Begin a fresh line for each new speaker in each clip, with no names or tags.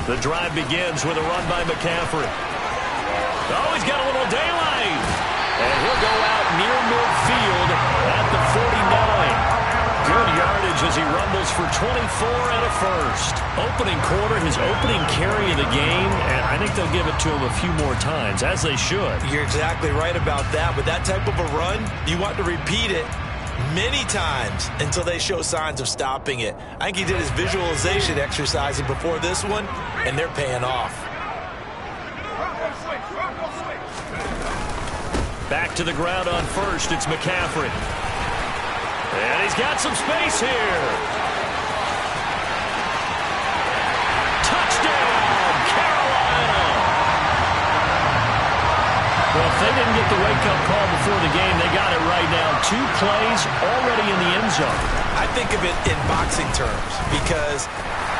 The drive begins with a run by McCaffrey. Oh, he's got a little daylight. And he'll go out near midfield at the 49. Good yardage as he rumbles for 24 and a first. Opening quarter, his opening carry of the game, and I think they'll give it to him a few more times, as they should.
You're exactly right about that. With that type of a run, you want to repeat it many times until they show signs of stopping it. I think he did his visualization exercising before this one, and they're paying off.
Back to the ground on first, it's McCaffrey. And he's got some space here. Touchdown, Carolina! Well, if they didn't get the wake-up call before the game, they got it right now. 2 plays already in the end zone.
I think of it in boxing terms because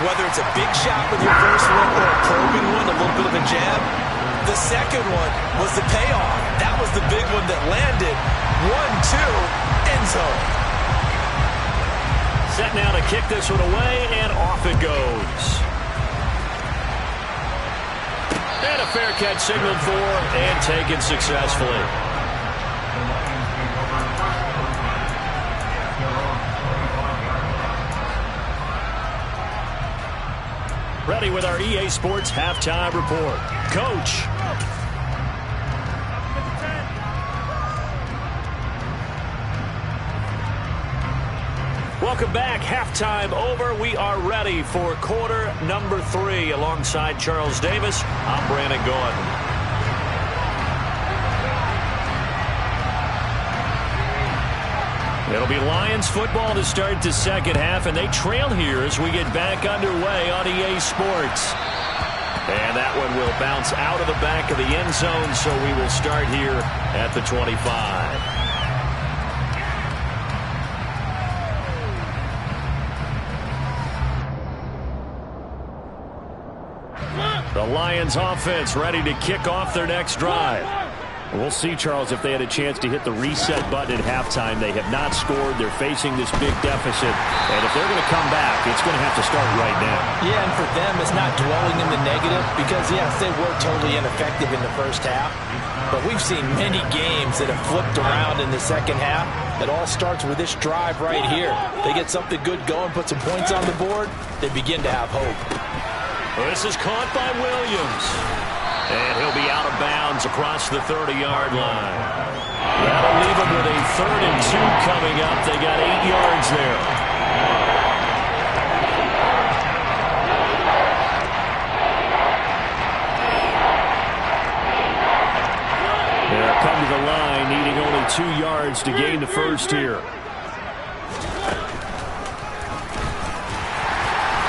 whether it's a big shot with your first one or a probing one, a little bit of a jab, the second one was the payoff. That was the big one that landed. 1-2, end zone.
Set now to kick this one away, and off it goes. And a fair catch signaled for and taken successfully. Ready with our EA Sports halftime report. Coach. Welcome back. Halftime over. We are ready for quarter number 3. Alongside Charles Davis, I'm Brandon Gordon. It'll be Lions football to start the second half, and they trail here as we get back underway on EA Sports. And that one will bounce out of the back of the end zone, so we will start here at the 25. The Lions offense ready to kick off their next drive. We'll see, Charles, if they had a chance to hit the reset button at halftime. They have not scored. They're facing this big deficit. And if they're going to come back, it's going to have to start right now.
Yeah, and for them, it's not dwelling in the negative because, yes, they were totally ineffective in the first half. But we've seen many games that have flipped around in the second half. It all starts with this drive right here. They get something good going, put some points on the board, they begin to have hope.
This is caught by Williams. And he'll be out of bounds across the 30-yard line. That'll leave them with a 3rd and 2 coming up. They got 8 yards there. They'll come to the line, needing only 2 yards to gain the first here.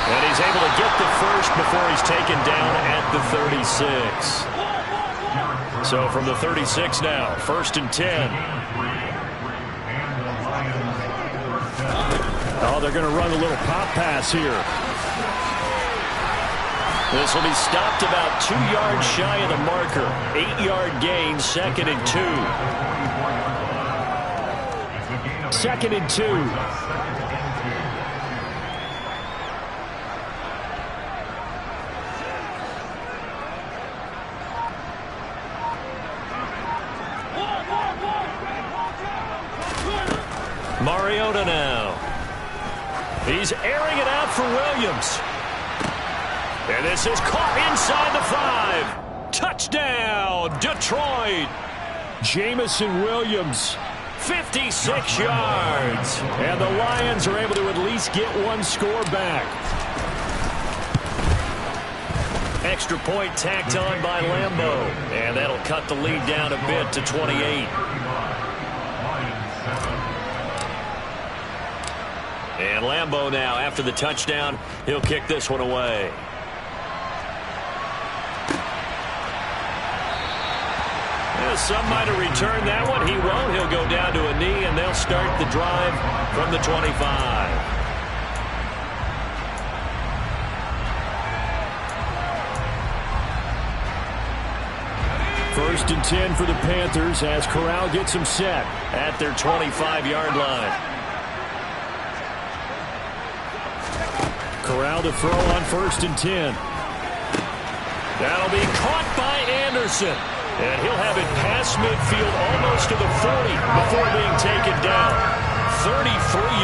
And he's able to get the first before he's taken down at the 36. So from the 36 now, 1st and 10. Oh, they're going to run a little pop pass here. This will be stopped about 2 yards shy of the marker. 8-yard gain, 2nd and 2. 2nd and 2. Mariota now. He's airing it out for Williams. And this is caught inside the 5. Touchdown, Detroit. Jamison Williams, 56 yards. And the Lions are able to at least get one score back. Extra point tacked on by Lambeau. And that'll cut the lead down a bit to 28. And Lambeau now, after the touchdown, he'll kick this one away. Well, some might have returned that one. He won't. He'll go down to a knee, and they'll start the drive from the 25. First and 10 for the Panthers as Corral gets them set at their 25-yard line. Corral to throw on first and 10. That'll be caught by Anderson. And he'll have it past midfield almost to the 40 before being taken down. 33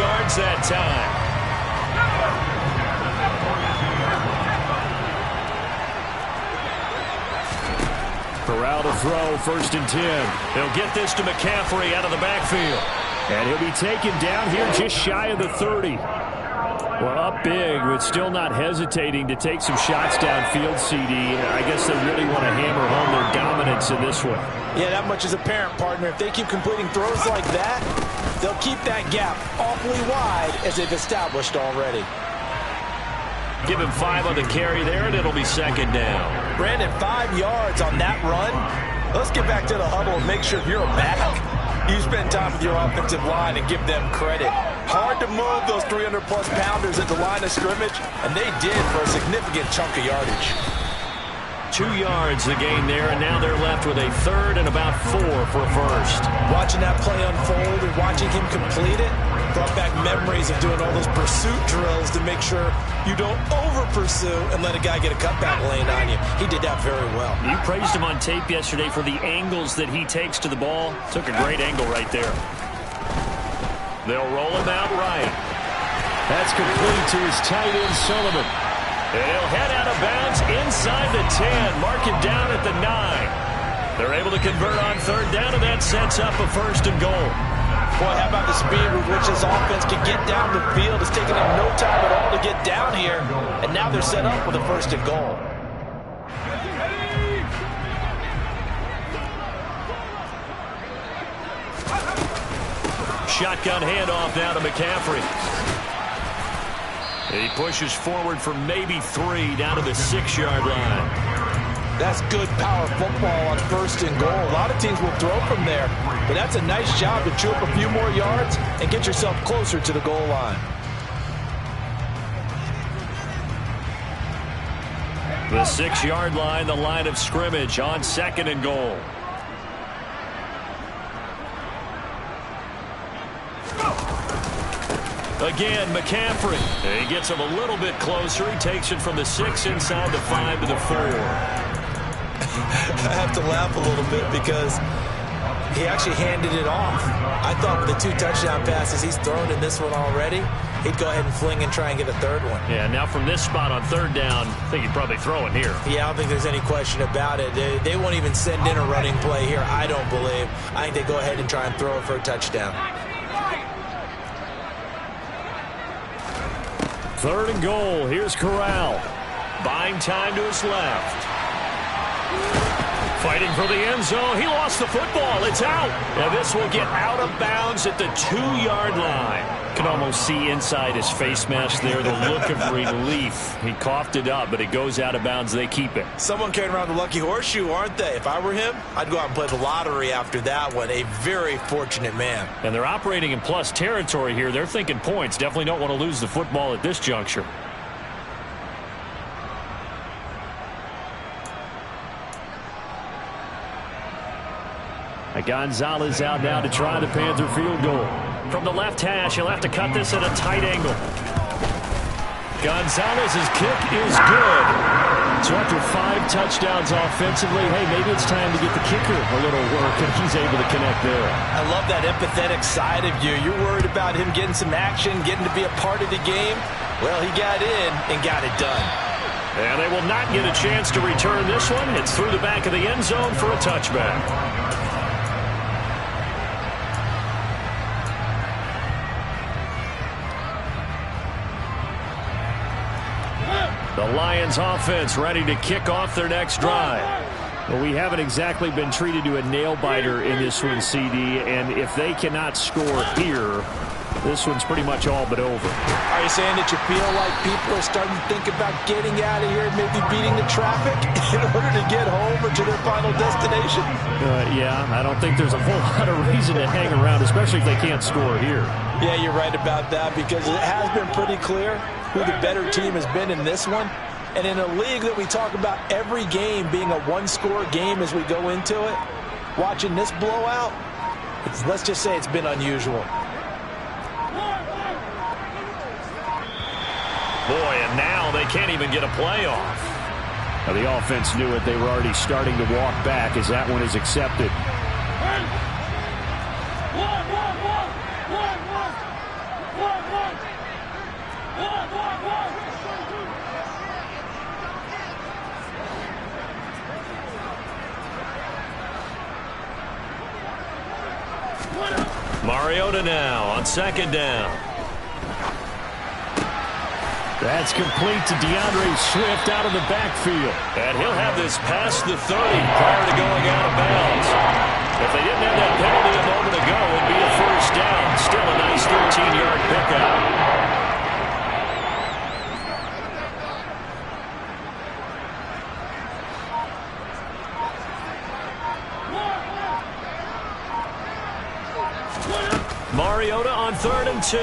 yards that time. Corral to throw, first and 10. He'll get this to McCaffrey out of the backfield. And he'll be taken down here just shy of the 30. Well, up big, but still not hesitating to take some shots downfield, CD. I guess they really want to hammer home their dominance in this one.
Yeah, that much is apparent, partner. If they keep completing throws like that, they'll keep that gap awfully wide as they've established already.
Give him 5 on the carry there, and it'll be second down.
Brandon, 5 yards on that run. Let's get back to the huddle and make sure you're back. You spend time with your offensive line and give them credit. Hard to move those 300-plus pounders at the line of scrimmage, and they did for a significant chunk of yardage.
2 yards the gain there, and now they're left with a third and about 4 for a first.
Watching that play unfold and watching him complete it brought back memories of doing all those pursuit drills to make sure you don't over-pursue and let a guy get a cutback lane on you. He did that very well.
You praised him on tape yesterday for the angles that he takes to the ball. Took a great angle right there. They'll roll him out right. That's complete to his tight end, Sullivan. And he'll head out of bounds inside the 10. Mark him down at the 9. They're able to convert on third down, and that sets up a first and goal.
Boy, how about the speed with which this offense can get down the field? It's taken them no time at all to get down here, and now they're set up with a first and goal.
Shotgun handoff now to McCaffrey. He pushes forward for maybe 3 down to the 6-yard line.
That's good power football on first and goal. A lot of teams will throw from there, but that's a nice job to chew up a few more yards and get yourself closer to the goal line.
The 6-yard line, the line of scrimmage on second and goal. Again, McCaffrey. He gets him a little bit closer. He takes it from the 6 inside the 5 to the 4.
I have to laugh a little bit because he actually handed it off. I thought with the 2 touchdown passes he's thrown in this one already, he'd go ahead and fling and try and get a third one.
Yeah, now from this spot on third down, I think he'd probably throw it here.
Yeah, I don't think there's any question about it. They won't even send in a running play here, I don't believe. I think they go ahead and try and throw it for a touchdown.
Third and goal. Here's Corral. Buying time to his left. Fighting for the end zone. He lost the football. It's out. And this will get out of bounds at the 2-yard line. Can almost see inside his face mask there the look of relief. He coughed it up, but it goes out of bounds. They keep it.
Someone carrying around the lucky horseshoe, aren't they? If I were him, I'd go out and play the lottery after that one. A very fortunate man.
And they're operating in plus territory here. They're thinking points. Definitely don't want to lose the football at this juncture. Gonzalez out now to try the Panther field goal. From the left hash, he'll have to cut this at a tight angle. Gonzalez's kick is good. So after 5 touchdowns offensively, hey, maybe it's time to get the kicker a little work, and he's able to connect there.
I love that empathetic side of you. You're worried about him getting some action, getting to be a part of the game. Well, he got in and got it done.
And they will not get a chance to return this one. It's through the back of the end zone for a touchback. The Lions offense ready to kick off their next drive. Well, we haven't exactly been treated to a nail-biter in this one, CD, and if they cannot score here, this one's pretty much all but over.
Are you saying that you feel like people are starting to think about getting out of here, maybe beating the traffic in order to get home or to their final destination?
Yeah, I don't think there's a whole lot of reason to hang around, especially if they can't score here.
Yeah, you're right about that because it has been pretty clear who the better team has been in this one. And in a league that we talk about every game being a one-score game as we go into it, watching this blowout, let's just say it's been unusual.
Boy, and now they can't even get a playoff.
Now the offense knew it. They were already starting to walk back as that one is accepted.
Mariota now on second down.
That's complete to DeAndre Swift out of the backfield.
And he'll have this past the 30 prior to going out of bounds. If they didn't have that penalty a moment ago, it'd be a first down. Still a nice 13-yard pickup. Mariota on 3rd and 2.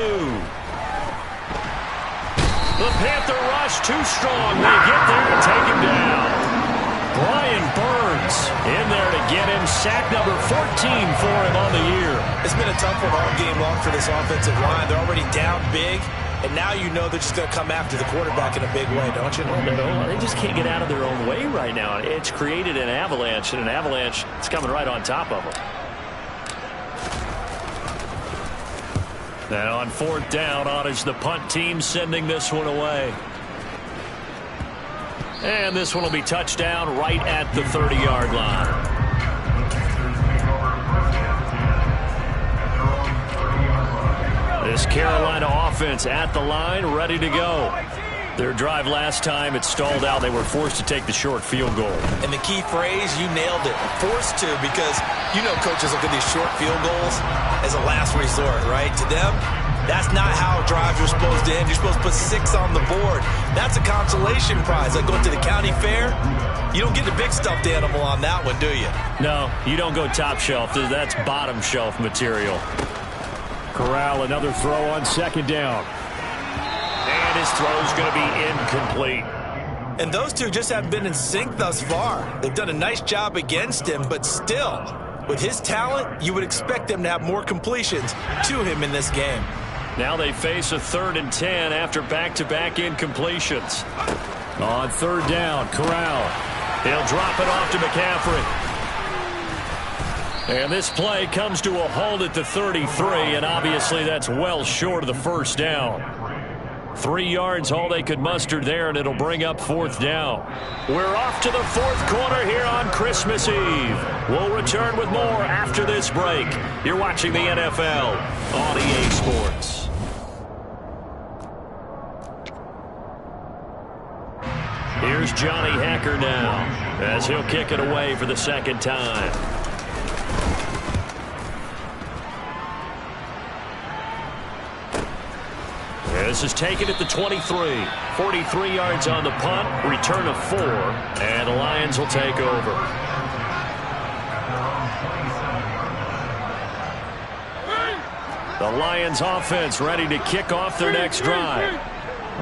The Panther rush too strong. They get there and take him down. Brian Burns in there to get him. Sack number 14 for him on the year.
It's been a tough one all game long for this offensive line. They're already down big, and now you know they're just going to come after the quarterback in a big way, don't you?
No, they just can't get out of their own way right now. It's created an avalanche, and an avalanche is coming right on top of them. Now on 4th down, on is the punt team sending this one away. And this one will be touchdown right at the 30-yard line. This Carolina offense at the line, ready to go. Their drive last time, it stalled out. They were forced to take the short field goal.
And the key phrase, you nailed it. Forced to, because you know coaches look at these short field goals as a last resort, right? To them, that's not how drives are supposed to end. You're supposed to put 6 on the board. That's a consolation prize. Like going to the county fair, you don't get the big stuffed animal on that one, do you?
No, you don't go top shelf. That's bottom shelf material.
Corral, another throw on 2nd down.
And his throw's going to be incomplete.
And those two just haven't been in sync thus far. They've done a nice job against him, but still, with his talent, you would expect them to have more completions to him in this game.
Now they face a 3rd and 10 after back-to-back incompletions.
On 3rd down, Corral.
He'll drop it off to McCaffrey. And this play comes to a halt at the 33, and obviously that's well short of the first down. 3 yards, all they could muster there, and it'll bring up 4th down. We're off to the 4th quarter here on Christmas Eve. We'll return with more after this break. You're watching the NFL on EA Sports. Here's Johnny Hacker now as he'll kick it away for the 2nd time. This is taken at the 23. 43 yards on the punt, return of 4, and the Lions will take over. The Lions offense ready to kick off their next drive.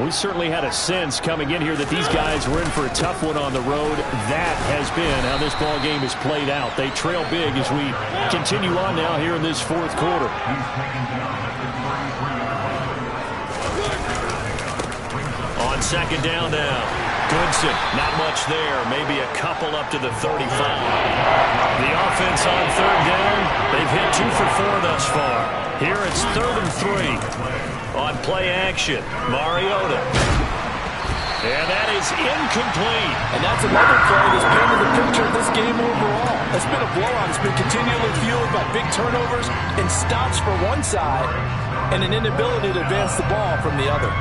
We certainly had a sense coming in here that these guys were in for a tough one on the road. That has been how this ball game is played out. They trail big as we continue on now here in this 4th quarter.
On 2nd down now. Goodson, not much there. Maybe a couple up to the 35. The offense on 3rd down. They've hit 2 for 4 thus far. Here it's 3rd and 3. On play action, Mariota. And that is incomplete.
And that's another play that's painted the picture of this game overall. It's been a blowout. It's been continually fueled by big turnovers and stops for one side and an inability to advance the ball from the other.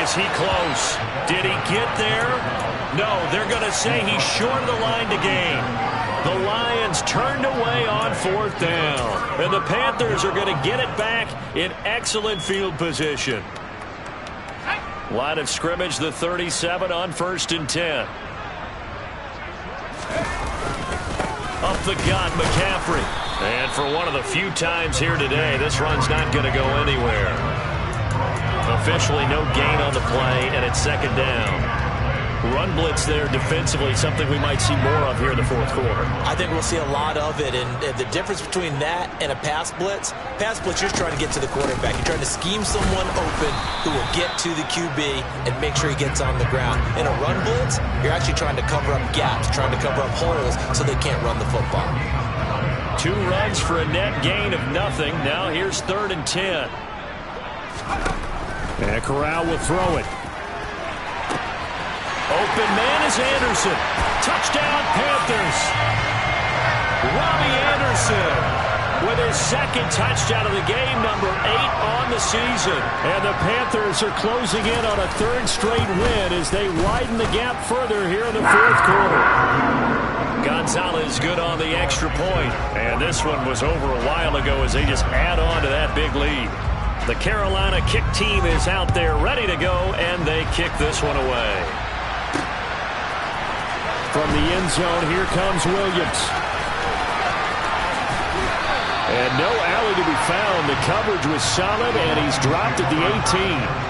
Is he close? Did he get there? No, they're going to say he's short of the line to gain. The Lions turned away on fourth down. And the Panthers are going to get it back in excellent field position. Line of scrimmage, the 37 on 1st and 10. Up the gut, McCaffrey. And for one of the few times here today, this run's not going to go anywhere. Officially no gain on the play, and it's 2nd down. Run blitz there defensively, something we might see more of here in the 4th quarter.
I think we'll see a lot of it, and the difference between that and a pass blitz, you're trying to get to the quarterback. You're trying to scheme someone open who will get to the QB and make sure he gets on the ground. In a run blitz, you're actually trying to cover up gaps, trying to cover up holes so they can't run the football.
2 runs for a net gain of nothing. Now here's 3rd and 10.
And Corral will throw it.
Open man is Anderson. Touchdown, Panthers. Robbie Anderson with his 2nd touchdown of the game, number 8 on the season.
And the Panthers are closing in on a 3rd straight win as they widen the gap further here in the 4th quarter.
Gonzalez good on the extra point. And this one was over a while ago as they just add on to that big lead. The Carolina kick team is out there ready to go, and they kick this one away.
From the end zone, here comes Williams. And no alley to be found. The coverage was solid, and he's dropped at the 18.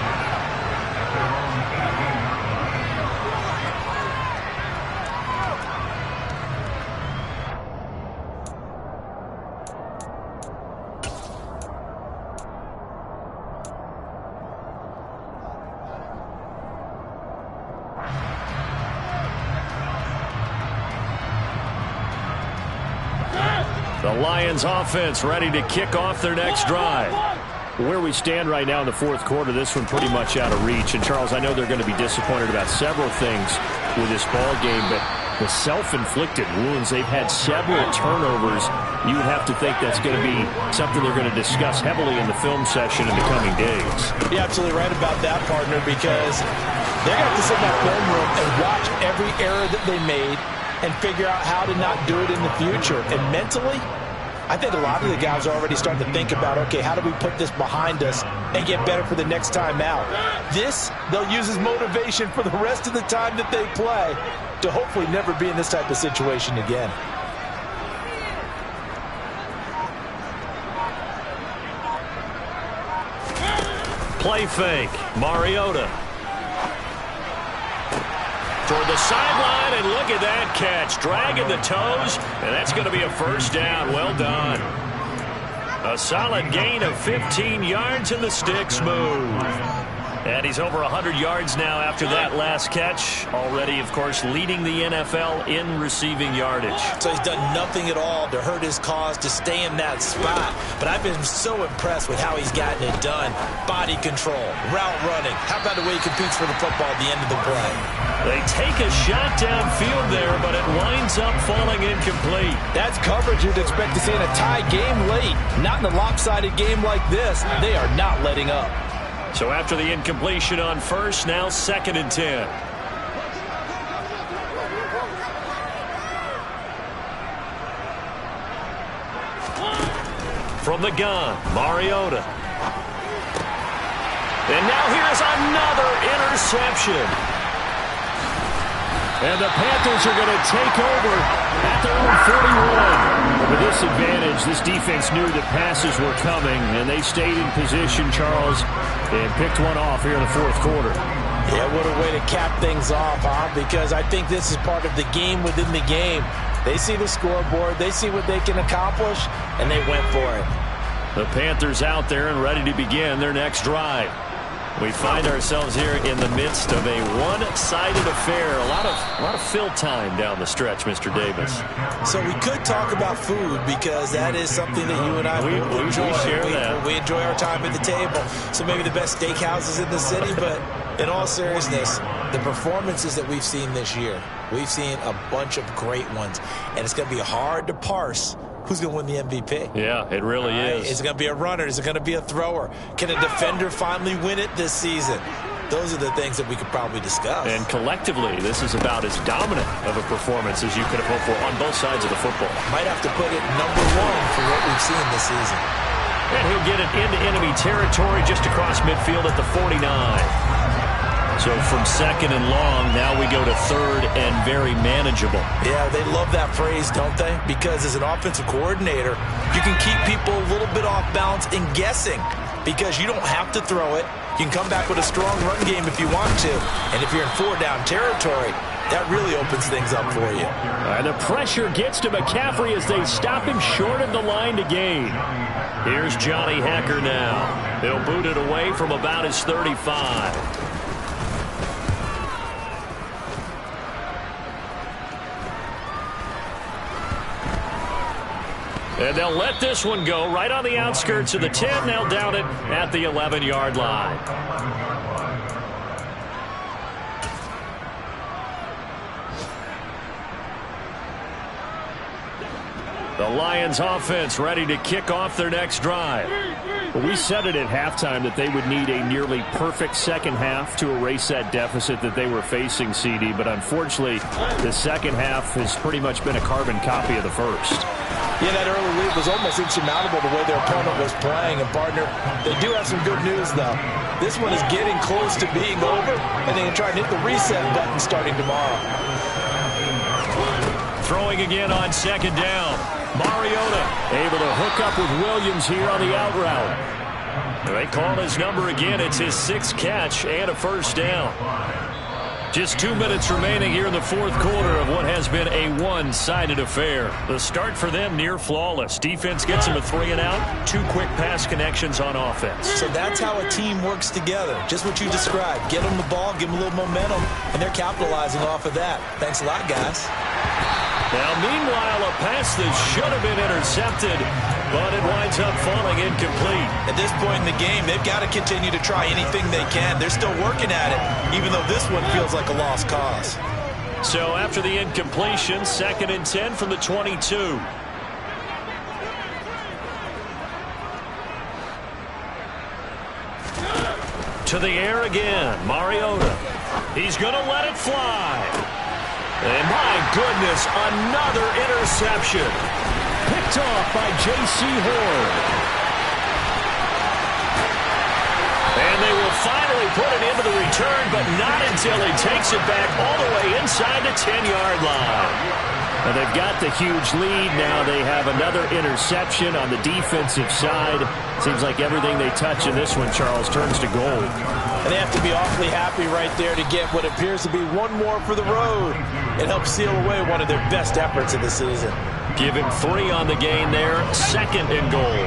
The Lions offense ready to kick off their next drive.
Where we stand right now in the 4th quarter, this one pretty much out of reach. And, Charles, I know they're going to be disappointed about several things with this ball game, but the self-inflicted wounds, they've had several turnovers. You would have to think that's going to be something they're going to discuss heavily in the film session in the coming days.
You're absolutely right about that, partner, because they're going to have to sit in that film room and watch every error that they made and figure out how to not do it in the future. And mentally, I think a lot of the guys are already starting to think about, okay, how do we put this behind us and get better for the next time out? This, they'll use as motivation for the rest of the time that they play to hopefully never be in this type of situation again.
Play fake. Mariota. Toward the sideline, and look at that catch. Dragging the toes, and that's going to be a 1st down. Well done. A solid gain of 15 yards, and the sticks move. And he's over 100 yards now after that last catch. Already, of course, leading the NFL in receiving yardage.
So he's done nothing at all to hurt his cause, to stay in that spot. But I've been so impressed with how he's gotten it done. Body control, route running. How about the way he competes for the football at the end of the play?
They take a shot downfield there, but it winds up falling incomplete.
That's coverage you'd expect to see in a tie game late. Not in a lopsided game like this. They are not letting up.
So after the incompletion on 1st, now 2nd and 10. From the gun, Mariota. And now here's another interception.
And the Panthers are going to take over at their own 41. With this advantage, this defense knew that passes were coming, and they stayed in position, Charles, and picked one off here in the 4th quarter.
Yeah, what a way to cap things off, huh? Because I think this is part of the game within the game. They see the scoreboard, they see what they can accomplish, and they went for it.
The Panthers out there and ready to begin their next drive. We find ourselves here in the midst of a one-sided affair. A lot of fill time down the stretch, Mr. Davis.
So we could talk about food because that is something that you and I enjoy.
We share that.
We enjoy our time at the table. So maybe the best steakhouses in the city, but in all seriousness, the performances that we've seen this year, we've seen a bunch of great ones, and it's going to be hard to parse who's going to win the MVP.
Yeah, it really is.
Is it going to be a runner? Is it going to be a thrower? Can a defender finally win it this season? those are the things that we could probably discuss.
And collectively, this is about as dominant of a performance as you could have hoped for on both sides of the football.
Might have to put it #1 for what we've seen this season.
And he'll get it into enemy territory just across midfield at the 49. So from second and long, now we go to third and very manageable.
Yeah, they love that phrase, don't they? Because as an offensive coordinator, you can keep people a little bit off balance and guessing because you don't have to throw it. You can come back with a strong run game if you want to. And if you're in 4-down territory, that really opens things up for you.
And the pressure gets to McCaffrey as they stop him short of the line to gain. Here's Johnny Hekker now. He'll boot it away from about his 35. And they'll let this one go right on the outskirts of the 10. They'll down it at the 11-yard line. The Lions offense ready to kick off their next drive. Well, we said it at halftime that they would need a nearly perfect second half to erase that deficit that they were facing, CD. But unfortunately, the second half has pretty much been a carbon copy of the first.
Yeah, that early lead was almost insurmountable the way their opponent was playing. And, partner, they do have some good news, though. This one is getting close to being over, and they can try and hit the reset button starting tomorrow.
Throwing again on second down. Mariota able to hook up with Williams here on the out route. They call his number again. It's his 6th catch and a first down. Just 2 minutes remaining here in the fourth quarter of what has been a one-sided affair. The start for them near flawless. Defense gets them a 3 and out. 2 quick pass connections on offense.
So that's how a team works together. Just what you described. Get them the ball, give them a little momentum, and they're capitalizing off of that. Thanks a lot, guys.
Now, meanwhile, a pass that should have been intercepted, but it winds up falling incomplete.
At this point in the game, they've got to continue to try anything they can. They're still working at it, even though this one feels like a lost cause.
So after the incompletion, 2nd and 10 from the 22. To the air again, Mariota. He's going to let it fly. And my goodness, another interception. Picked off by J.C. Horn. And they will finally put it into the return, but not until he takes it back all the way inside the 10-yard line. And they've got the huge lead. Now they have another interception on the defensive side. Seems like everything they touch in this one, Charles, turns to gold.
And they have to be awfully happy right there to get what appears to be one more for the road. It helps seal away one of their best efforts of the season.
Give him 3 on the gain there. 2nd and goal.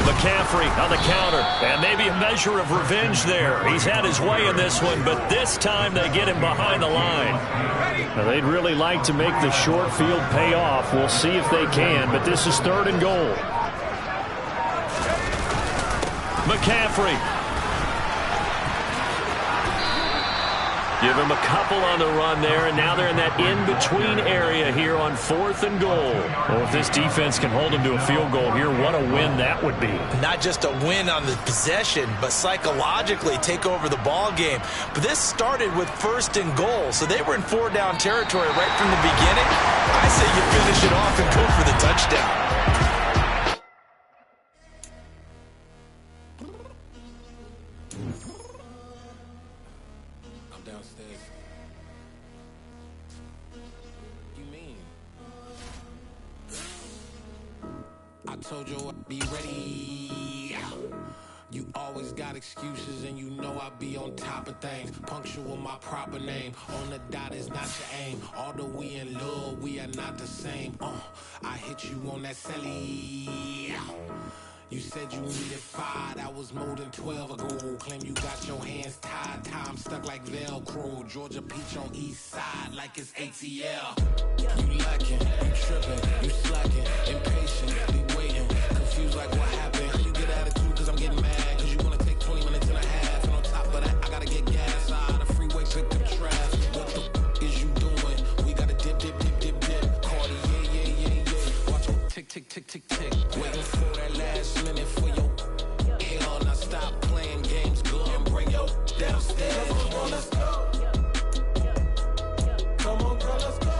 McCaffrey on the counter, and maybe a measure of revenge there. He's had his way in this one, but this time they get him behind the line. Now, they'd really like to make the short field pay off. We'll see if they can, but this is 3rd and goal. McCaffrey. Give him a couple on the run there, and now they're in that in-between area here on 4th and goal. Well, if this defense can hold them to a field goal here, what a win that would be. Not just a win on the possession, but psychologically take over the ball game. But this started with 1st and goal, so they were in 4-down territory right from the beginning. I say you finish it off and go for the touchdown.
I told you I'd be ready. You always got excuses and you know I be on top of things. Punctual my proper name. On the dot is not your aim. Although we in love, we are not the same. I hit you on that celly. You said you needed 5, that was more than 12 ago. Claim you got your hands tied, time stuck like Velcro. Georgia peach on east side like it's ATL. You lacking, you tripping, you slacking, impatient, be waiting, confused like what happened. You get attitude cause I'm getting mad, cause you wanna take 20 minutes and a half. And on top of that, I gotta get gas out of the freeway, pick up trash. What the is you doing? We gotta dip, dip, dip, dip, dip. Cardi, yeah. Watch tick, tick, tick, tick. tick tick. Waiting for that last minute for your hell. Now stop playing games, go and bring your downstairs. Come on, let's go. Come on, girl, let's go.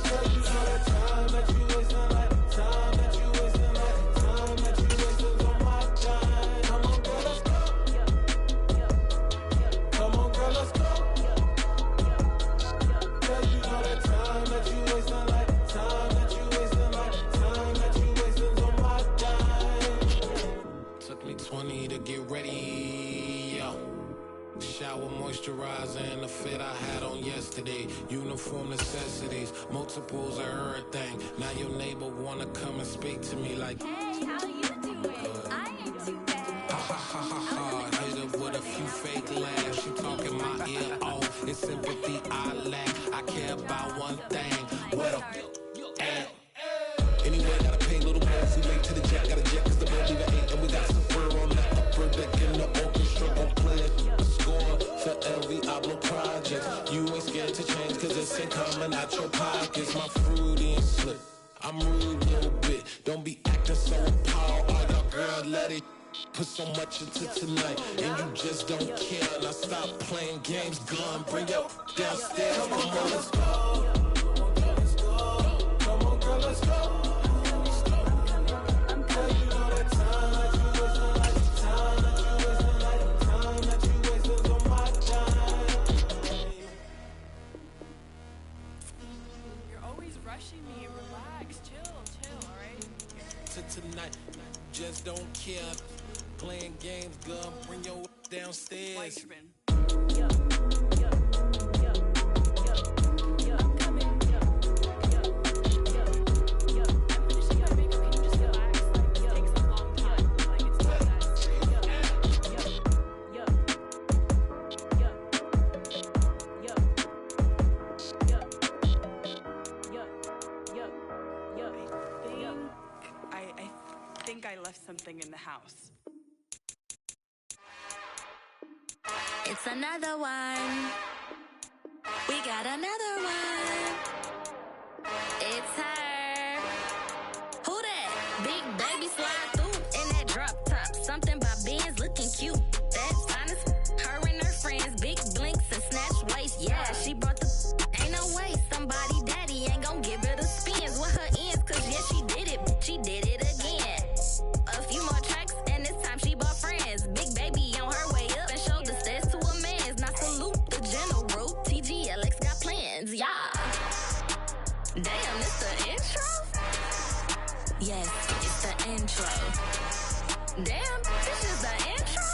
Tell you all the time that you wasting, like time that you wasting, like time that you wasting on my time. Come on, girl, let's go. Come on, girl, let's go. Tell you all the time that you wasting, like time that you wasting, like time that you wasting on my time. Took me 20 to get ready, yo. Shower moisturizer and the fit I had on yesterday. Uniform necessities, multiples of everything. Now your neighbor wanna come and speak to me like,
hey, how you doing? I ain't too bad.
ha ha ha ha ha. Hit her with a few fake laughs. She talking my ear off. It's sympathy I lack. I care about one thing. What a anyway, gotta pay little bills. We late to the jet, gotta jet cause the boat leave at 8. And we got some fur on the upper deck in the orchestra. Gon' play it. Score for every Ablo project. You ain't scared to change cause it's ain't coming out your pockets. My fruity and slip. I'm rude a little bit. Don't be acting so appalled. All y'all girl, let it put so much into tonight. And you just don't care. Now stop playing games. Gun, bring your downstairs. Come on, girl, let's go. Come on, girl, let's go.
Rushing me, relax, chill, alright?
Tonight, just don't care. Playing games, girl, bring your downstairs.
White ribbon. I left something in the house.
It's another one. We got another one. It's her. Who that? Big baby slide through in that drop top. Something by Benz looking cute. That's honest. Her and her friends, big blinks and snatch waist. Yeah, she brought the ain't no way. Somebody daddy ain't gon' give her the spins with her ends. Cause yeah, she did it. She did it again. A few more tracks, and this time she bought friends. Big baby on her way up and showed the stairs to a man's. Now salute the general. TGLX got plans, yeah. Damn, it's the intro? Yes, it's the intro. Damn, this is the intro?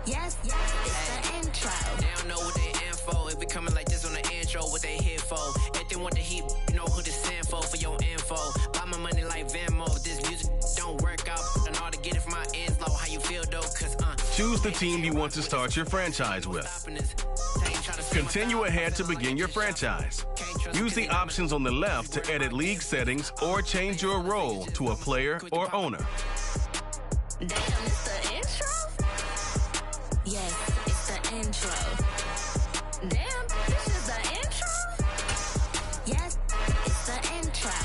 Yes, it's the intro.
They don't know what they in for. If we coming like this on the intro, what they here for? If they want the heat, you know who to send for your info. Buy my money like Venmo. If this music don't work out, and all to get it from my ends low. How you feel though? Cause
choose the team you want to start your franchise with. Continue ahead to begin your franchise. Use the options on the left to edit league settings or change your role to a player or owner.
Damn, it's the intro? Yes, it's the intro. Damn, this is the intro? Yes, it's the intro.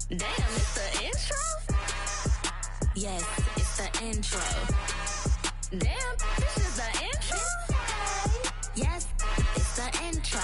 Damn, it's the intro? Yes, it's the intro. Damn, this is the intro? Yes, it's the intro.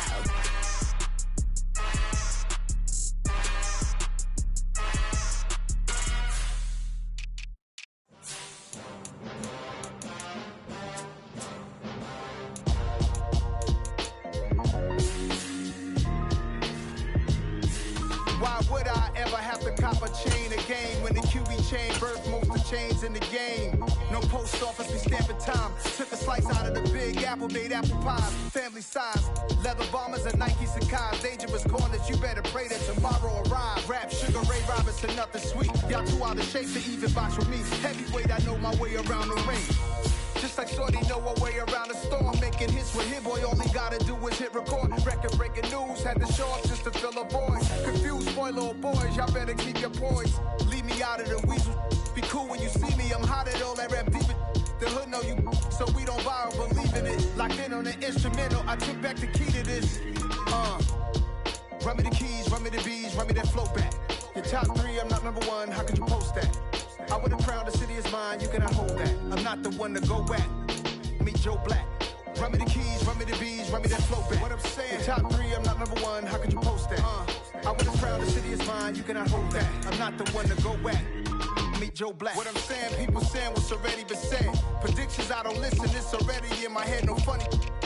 Why would I ever have to cop a chain again when the QB chain birthed most of the chains in the game? No post office, we stamping time. Took a slice out of the big apple, made apple pies. Family size, leather bombers and Nike Sacai's. Dangerous corners, you better pray that tomorrow arrives. Rap, Sugar Ray Robinson, nothing sweet. Y'all too out of shape to even box with me. Heavyweight, I know my way around the ring. Just like Shorty know her way around the storm. Making hits with Hit Boy, all he gotta do is hit record. Record breaking news, had to show up just to fill a void. Confused boy, little boys, y'all better keep your poise. Leave me out of the weasel. Be cool when you see me, I'm hot at all that rap deep. The hood know you, so we don't borrow, believe in it. Locked in on the instrumental, I took back the key to this. Run me the keys, run me the bees, run me that flow back. Your top 3, I'm not number 1, how could you post that? I would have crowned the city is mine, you cannot hold that. I'm not the one to go back. Meet Joe Black. Run me the keys, run me the bees, run me that flow back. What I'm saying, your top 3, I'm not number 1, how could you post that? I would have crowned the city is mine, you cannot hold that. I'm not the one to go back. Meet Joe Black. What I'm saying, people saying what's already been said. Predictions, I don't listen, it's already in my head, no funny.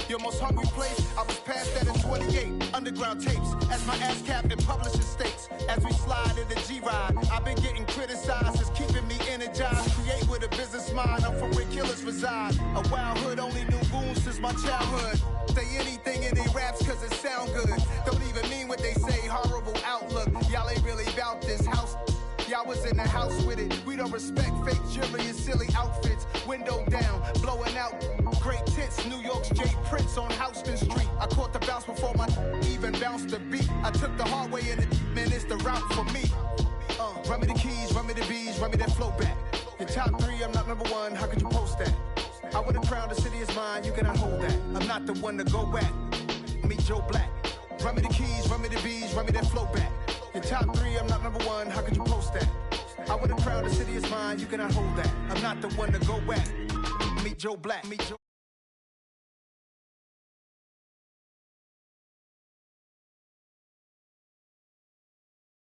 Your most hungry place, I was past that in 28. Underground tapes, as my ass cap in publishing states. As we slide in the G-Ride, I've been getting criticized, it's keeping me energized. Create with a business mind, I'm from where killers reside. A wild hood, only knew goons since my childhood. Say anything in they raps cause it sound good. Don't even mean what they say, horrible outlook. Y'all ain't really about this house. Y'all was in the house with it. We don't respect fake jewelry and silly outfits. Window down, blowing out great tits. New York's J. Prince on Houston Street. I caught the bounce before my even bounced the beat. I took the hard way in it, man, it's the route for me. Run me the keys, run me the bees, run me that flow back. Your top 3, I'm not number 1, how could you post that? I would have crowned the city is mine, you cannot hold that. I'm not the one to go back. Meet Joe Black. Run me the keys, run me the bees, run me that flow back. Your top 3, I'm not number 1, how could you post that? I would have crowned the city is mine, you cannot hold that. I'm not the one to go back. Meet Joe Black, meet Joe.